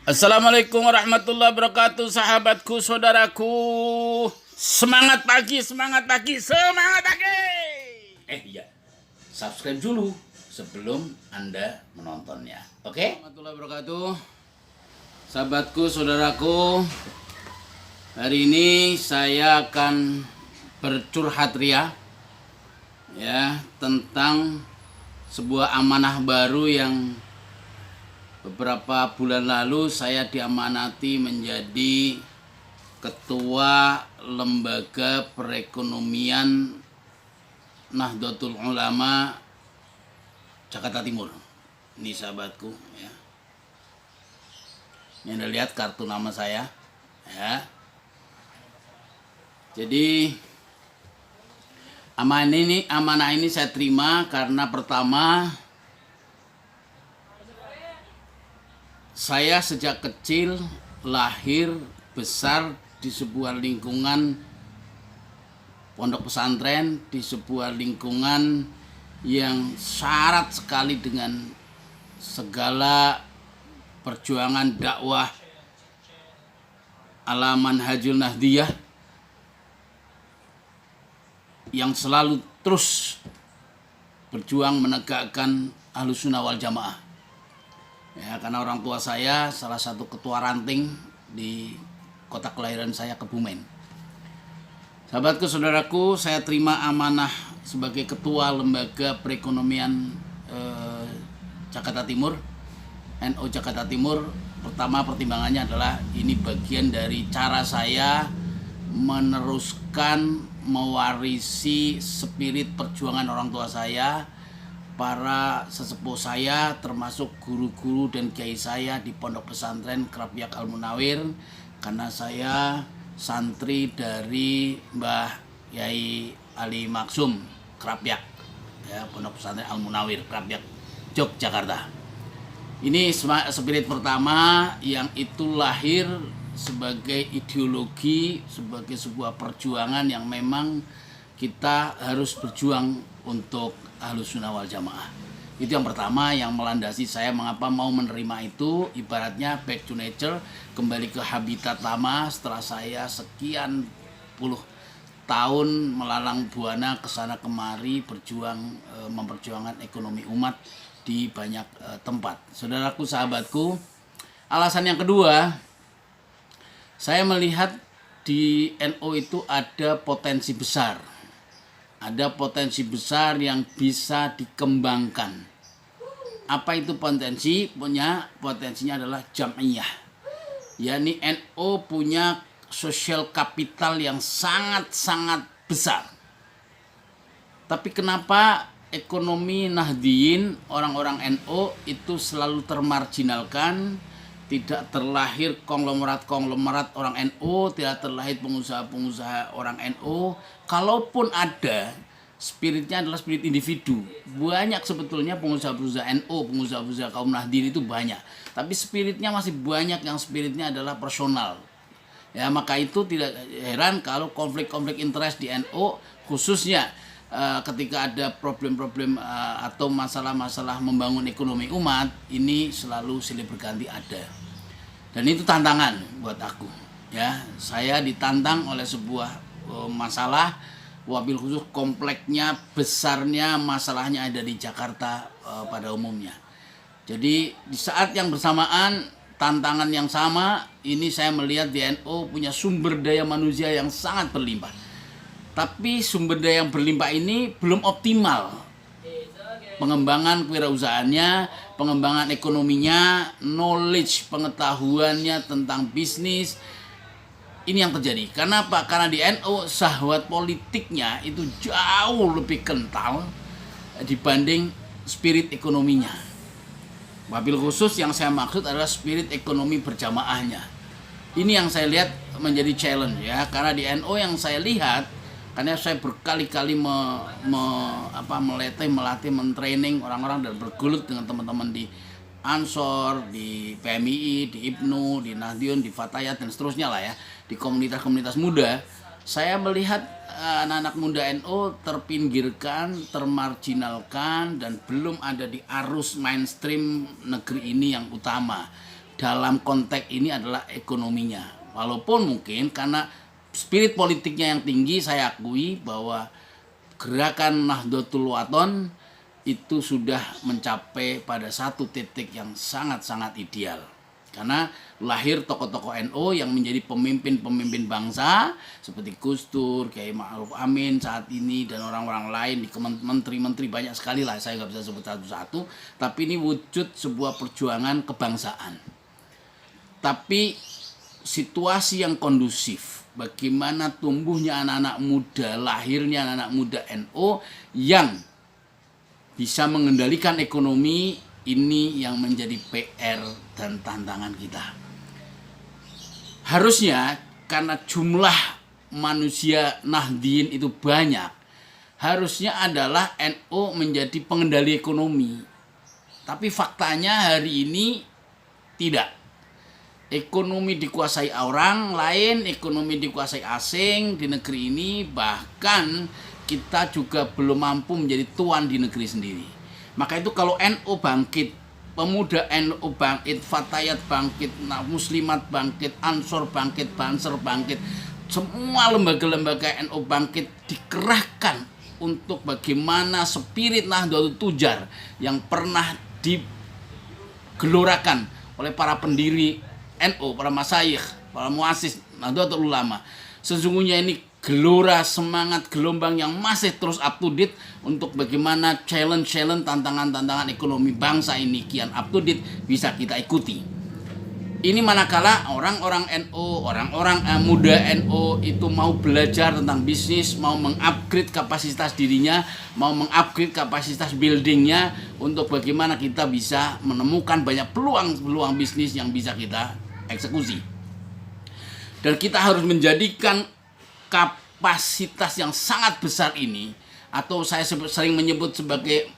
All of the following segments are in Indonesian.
Assalamualaikum warahmatullahi wabarakatuh, sahabatku, saudaraku. Semangat pagi, semangat pagi, semangat pagi. Iya, subscribe dulu sebelum Anda menontonnya. Oke? Warahmatullahi wabarakatuh. Sahabatku, saudaraku. Hari ini saya akan bercurhat ria ya tentang sebuah amanah baru yang beberapa bulan lalu saya diamanati menjadi Ketua Lembaga Perekonomian Nahdlatul Ulama Jakarta Timur. Ini sahabatku ya. Ini Anda lihat kartu nama saya ya. Jadi amanah ini saya terima karena pertama, saya sejak kecil lahir besar di sebuah lingkungan pondok pesantren, di sebuah lingkungan yang syarat sekali dengan segala perjuangan dakwah ala manhajul nahdiyah yang selalu terus berjuang menegakkan Ahlus Sunnah wal Jamaah. Ya, karena orang tua saya salah satu ketua ranting di kota kelahiran saya, Kebumen. Sahabatku, saudaraku, saya terima amanah sebagai ketua Lembaga Perekonomian Jakarta Timur, NU Jakarta Timur. Pertama, pertimbangannya adalah ini bagian dari cara saya meneruskan, mewarisi spirit perjuangan orang tua saya, para sesepuh saya, termasuk guru-guru dan kiai saya di pondok pesantren Krapyak Al Munawir, karena saya santri dari Mbah Yai Ali Maksum Krapyak ya, pondok pesantren Al Munawir Krapyak Yogyakarta. Ini spirit pertama yang itu lahir sebagai ideologi, sebagai sebuah perjuangan yang memang kita harus berjuang untuk Ahlus Sunnah wal Jamaah. Itu yang pertama yang melandasi saya mengapa mau menerima itu, ibaratnya back to nature, kembali ke habitat lama setelah saya sekian puluh tahun melalang buana kesana kemari berjuang memperjuangkan ekonomi umat di banyak tempat. Saudaraku, sahabatku, alasan yang kedua, saya melihat di NU itu ada potensi besar. Ada potensi besar yang bisa dikembangkan. Apa itu potensi? Potensinya adalah jam'iyah. Yani NU punya social capital yang sangat-sangat besar. Tapi kenapa ekonomi Nahdiyin, orang-orang NU itu selalu termarginalkan? Tidak terlahir konglomerat-konglomerat orang NU, tidak terlahir pengusaha-pengusaha orang NU. Kalaupun ada, spiritnya adalah spirit individu. Banyak sebetulnya pengusaha-pengusaha NU, pengusaha-pengusaha kaum Nahdien itu banyak. Tapi spiritnya masih banyak yang spiritnya adalah personal. Ya, maka itu tidak heran kalau konflik-konflik interest di NU, khususnya ketika ada problem-problem atau masalah-masalah membangun ekonomi umat, ini selalu silih berganti ada. Dan itu tantangan buat aku. Ya, saya ditantang oleh sebuah masalah, wabil khusus kompleksnya, besarnya masalahnya ada di Jakarta pada umumnya. Jadi di saat yang bersamaan, tantangan yang sama, ini saya melihat di NU punya sumber daya manusia yang sangat berlimpah. Tapi sumber daya yang berlimpah ini belum optimal. Pengembangan kewirausahaannya, pengembangan ekonominya, knowledge, pengetahuannya tentang bisnis, ini yang terjadi. Karena apa? Karena di NU syahwat politiknya itu jauh lebih kental dibanding spirit ekonominya. Wabil khusus yang saya maksud adalah spirit ekonomi berjamaahnya. Ini yang saya lihat menjadi challenge ya. Karena di NU yang saya lihat, karena saya berkali-kali melatih, mentraining orang-orang dan bergulut dengan teman-teman di Ansor, di PMII, di IPNU, di Nahdien, di Fatayat dan seterusnya lah ya, di komunitas-komunitas muda. Saya melihat anak-anak muda NU terpinggirkan, termarginalkan, dan belum ada di arus mainstream negeri ini yang utama. dalam konteks ini adalah ekonominya. Walaupun mungkin karena spirit politiknya yang tinggi, saya akui bahwa gerakan Nahdlatul Wathon itu sudah mencapai pada satu titik yang sangat-sangat ideal. Karena lahir tokoh-tokoh NU yang menjadi pemimpin-pemimpin bangsa seperti Gus Dur, Kiai Ma'ruf Amin saat ini, dan orang-orang lain di menteri-menteri banyak sekali lah, saya nggak bisa sebut satu-satu. Tapi ini wujud sebuah perjuangan kebangsaan. Tapi situasi yang kondusif, bagaimana tumbuhnya anak-anak muda, lahirnya anak-anak muda NU yang bisa mengendalikan ekonomi, ini yang menjadi PR dan tantangan kita. Harusnya karena jumlah manusia Nahdien itu banyak, harusnya adalah NU menjadi pengendali ekonomi. Tapi faktanya hari ini tidak. Ekonomi dikuasai orang lain, ekonomi dikuasai asing di negeri ini, bahkan kita juga belum mampu menjadi tuan di negeri sendiri. Maka itu kalau NU bangkit, pemuda NU bangkit, Fatayat bangkit, Muslimat bangkit, Ansor bangkit, Banser bangkit, semua lembaga-lembaga NU bangkit, dikerahkan untuk bagaimana spirit Nahdlatul Tujar yang pernah digelorakan oleh para pendiri NU, para masyayikh, para muassis Nahdlatul Ulama. Sesungguhnya ini gelora semangat gelombang yang masih terus up to date untuk bagaimana challenge-challenge, tantangan-tantangan ekonomi bangsa ini kian up to date bisa kita ikuti. Ini manakala orang-orang NU, orang-orang muda NU itu mau belajar tentang bisnis, mau mengupgrade kapasitas dirinya, mau mengupgrade kapasitas buildingnya untuk bagaimana kita bisa menemukan banyak peluang-peluang bisnis yang bisa kita eksekusi. Dan kita harus menjadikan kapasitas yang sangat besar ini, atau saya sering menyebut sebagai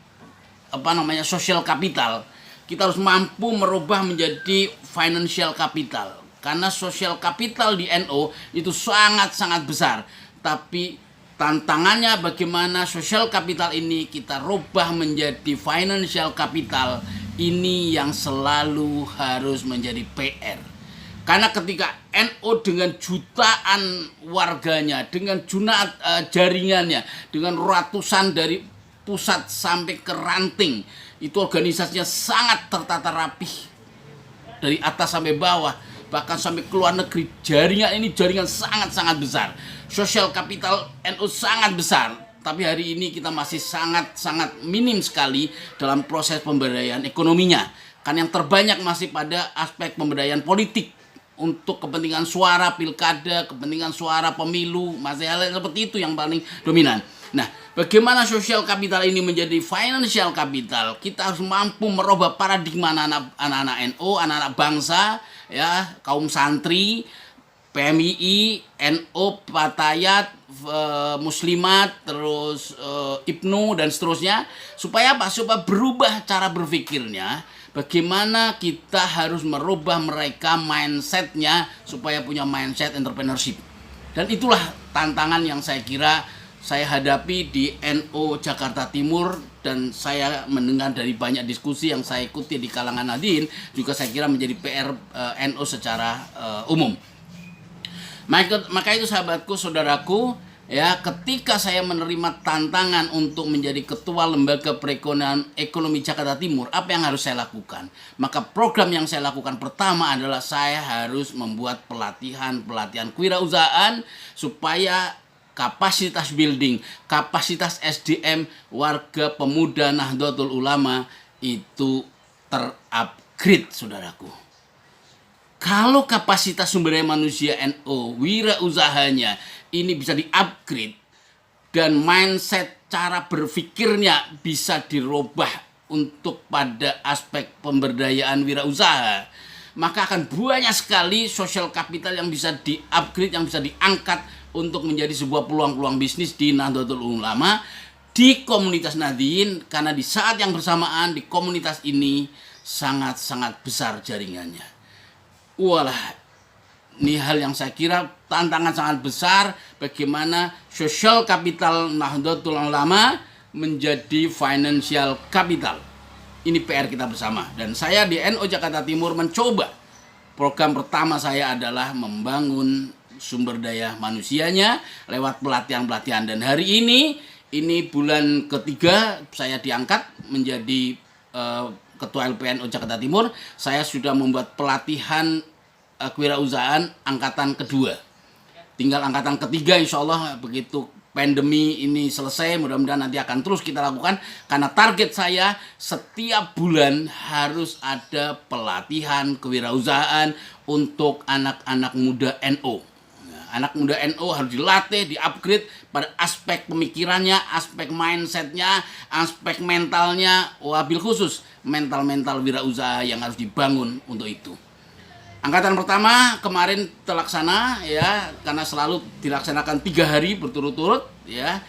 social capital, kita harus mampu merubah menjadi financial capital. Karena social capital di NU itu sangat-sangat besar, tapi tantangannya bagaimana social capital ini kita rubah menjadi financial capital, ini yang selalu harus menjadi PR. Karena ketika NU dengan jutaan warganya, dengan jaringannya, dengan ratusan dari pusat sampai ke ranting, itu organisasinya sangat tertata rapih dari atas sampai bawah, bahkan sampai ke luar negeri. Jaringan ini jaringan sangat-sangat besar. Social capital NU sangat besar, tapi hari ini kita masih sangat-sangat minim sekali dalam proses pemberdayaan ekonominya. Kan yang terbanyak masih pada aspek pemberdayaan politik, untuk kepentingan suara pilkada, kepentingan suara pemilu, masih hal seperti itu yang paling dominan. Nah, bagaimana social capital ini menjadi financial capital? Kita harus mampu merubah paradigma anak-anak NU, anak-anak bangsa, ya, kaum santri, PMII, NU, Fatayat, Muslimat, terus IPNU dan seterusnya, supaya apa? Supaya berubah cara berpikirnya. Bagaimana kita harus merubah mereka mindsetnya supaya punya mindset entrepreneurship. Dan itulah tantangan yang saya kira saya hadapi di NU Jakarta Timur, dan saya mendengar dari banyak diskusi yang saya ikuti di kalangan Nahdien juga saya kira menjadi PR NU secara umum. Maka itu sahabatku, saudaraku, ya, ketika saya menerima tantangan untuk menjadi ketua Lembaga Perekonomian Ekonomi Jakarta Timur, apa yang harus saya lakukan? Maka program yang saya lakukan pertama adalah saya harus membuat pelatihan kewirausahaan supaya kapasitas building, kapasitas SDM warga pemuda Nahdlatul Ulama itu terupgrade, saudaraku. Kalau kapasitas sumber daya manusia NU, wirausahanya ini bisa di-upgrade dan mindset cara berpikirnya bisa dirubah untuk pada aspek pemberdayaan wirausaha, maka akan banyak sekali social capital yang bisa di-upgrade, yang bisa diangkat untuk menjadi sebuah peluang-peluang bisnis di Nahdlatul Ulama, di komunitas Nahdien, karena di saat yang bersamaan di komunitas ini sangat-sangat besar jaringannya. Walah, ini hal yang saya kira tantangan sangat besar, bagaimana social capital Nahdlatul Ulama menjadi financial capital. Ini PR kita bersama. Dan saya di NU Jakarta Timur mencoba Program pertama saya adalah membangun sumber daya manusianya lewat pelatihan-pelatihan, dan hari ini bulan ketiga saya diangkat menjadi Ketua LPNU Jakarta Timur. Saya sudah membuat pelatihan kewirausahaan angkatan kedua. Tinggal angkatan ketiga, insya Allah begitu pandemi ini selesai, mudah-mudahan nanti akan terus kita lakukan, karena target saya setiap bulan harus ada pelatihan kewirausahaan untuk anak-anak muda NU. Anak muda NU harus dilatih, di-upgrade pada aspek pemikirannya, aspek mindsetnya, aspek mentalnya, wabil khusus mental-mental wirausaha yang harus dibangun untuk itu. Angkatan pertama kemarin terlaksana ya, karena selalu dilaksanakan 3 hari berturut-turut ya.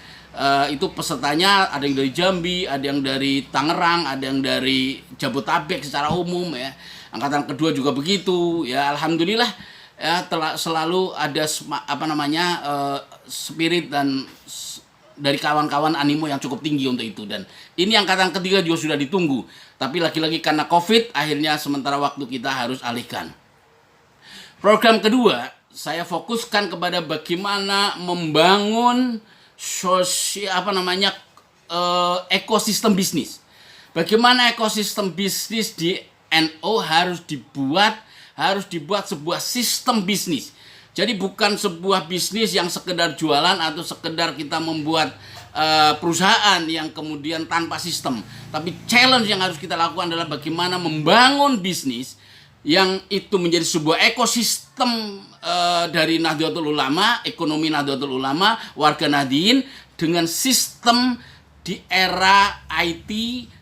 Itu pesertanya ada yang dari Jambi, ada yang dari Tangerang, ada yang dari Jabodetabek secara umum ya. Angkatan kedua juga begitu ya, alhamdulillah ya, selalu ada spirit dan dari kawan-kawan animo yang cukup tinggi untuk itu. Dan ini angkatan ketiga juga sudah ditunggu, tapi lagi-lagi karena COVID akhirnya sementara waktu kita harus alihkan. Program kedua, saya fokuskan kepada bagaimana membangun ekosistem bisnis. Bagaimana ekosistem bisnis di NU harus dibuat sebuah sistem bisnis. Jadi bukan sebuah bisnis yang sekedar jualan atau sekedar kita membuat perusahaan yang kemudian tanpa sistem. Tapi challenge yang harus kita lakukan adalah bagaimana membangun bisnis yang itu menjadi sebuah ekosistem dari Nahdlatul Ulama, ekonomi Nahdlatul Ulama, warga Nahdien, dengan sistem di era IT,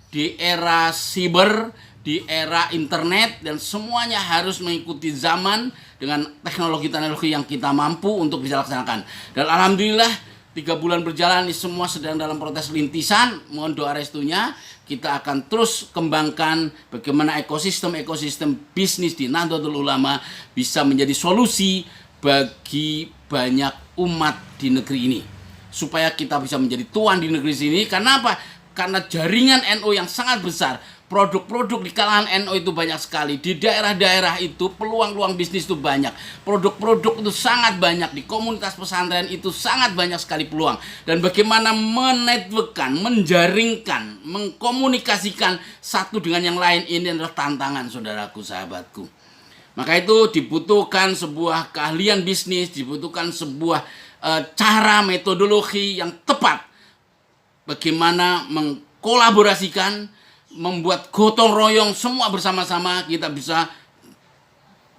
di era siber, di era internet, dan semuanya harus mengikuti zaman dengan teknologi-teknologi yang kita mampu untuk bisa laksanakan. Dan alhamdulillah 3 bulan berjalan, ini semua sedang dalam proses lintisan. Mohon doa restunya. Kita akan terus kembangkan bagaimana ekosistem bisnis di Nahdlatul Ulama bisa menjadi solusi bagi banyak umat di negeri ini, supaya kita bisa menjadi tuan di negeri sini. Karena apa? Karena jaringan NU yang sangat besar, produk-produk di kalangan NU itu banyak sekali. Di daerah-daerah itu peluang-peluang bisnis itu banyak. Produk-produk itu sangat banyak. Di komunitas pesantren itu sangat banyak sekali peluang. Dan bagaimana menetworkkan, menjaringkan, mengkomunikasikan satu dengan yang lain, ini adalah tantangan, saudaraku, sahabatku. Maka itu dibutuhkan sebuah keahlian bisnis, dibutuhkan sebuah cara metodologi yang tepat. Bagaimana mengkolaborasikan, membuat gotong royong semua bersama-sama, kita bisa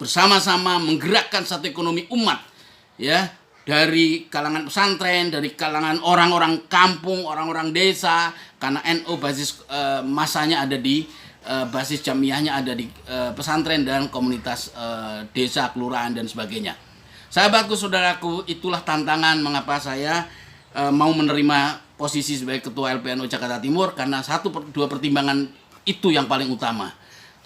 bersama-sama menggerakkan satu ekonomi umat ya, dari kalangan pesantren, dari kalangan orang-orang kampung, orang-orang desa, karena NU basis masanya ada di basis jamiahnya ada di pesantren dan komunitas desa, kelurahan dan sebagainya. Sahabatku, saudaraku, itulah tantangan mengapa saya mau menerima posisi sebagai Ketua LPNU Jakarta Timur, karena 1-2 pertimbangan itu yang paling utama.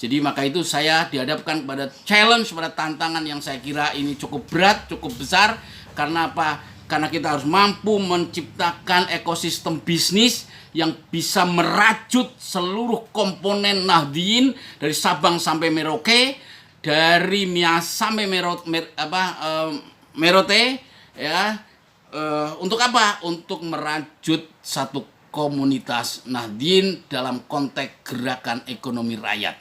Jadi maka itu saya dihadapkan pada challenge, pada tantangan yang saya kira ini cukup berat, cukup besar. Karena apa? Karena kita harus mampu menciptakan ekosistem bisnis yang bisa merajut seluruh komponen Nahdien dari Sabang sampai Merauke, dari Mias sampai Merote ya. Untuk apa? Untuk merajut satu komunitas Nahdien dalam konteks gerakan ekonomi rakyat.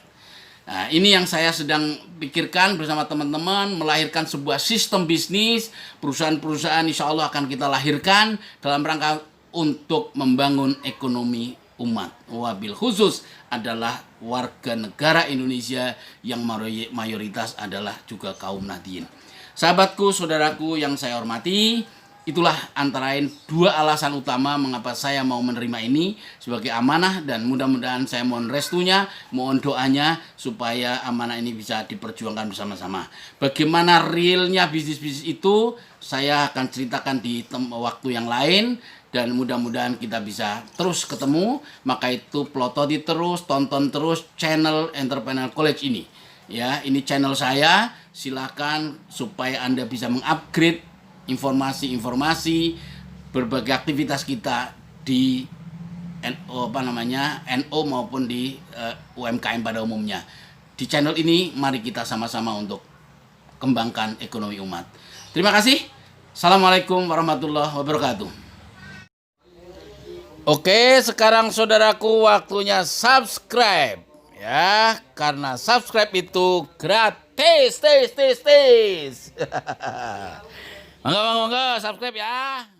Nah, ini yang saya sedang pikirkan bersama teman-teman, melahirkan sebuah sistem bisnis, perusahaan-perusahaan insya Allah akan kita lahirkan dalam rangka untuk membangun ekonomi umat. Wabil khusus adalah warga negara Indonesia yang mayoritas adalah juga kaum Nahdien. Sahabatku, saudaraku yang saya hormati, itulah antara lain 2 alasan utama mengapa saya mau menerima ini sebagai amanah, dan mudah-mudahan saya mohon restunya, mohon doanya supaya amanah ini bisa diperjuangkan bersama-sama. Bagaimana realnya bisnis-bisnis itu saya akan ceritakan di waktu yang lain, dan mudah-mudahan kita bisa terus ketemu. Maka itu pelototi terus, tonton terus channel Entrepreneur College ini. Ya, ini channel saya, silakan supaya Anda bisa mengupgrade informasi-informasi berbagai aktivitas kita di NU maupun di UMKM pada umumnya. di channel ini mari kita sama-sama untuk kembangkan ekonomi umat. Terima kasih. Assalamualaikum warahmatullahi wabarakatuh. Oke, sekarang saudaraku waktunya subscribe ya, karena subscribe itu gratis. Monggo subscribe ya.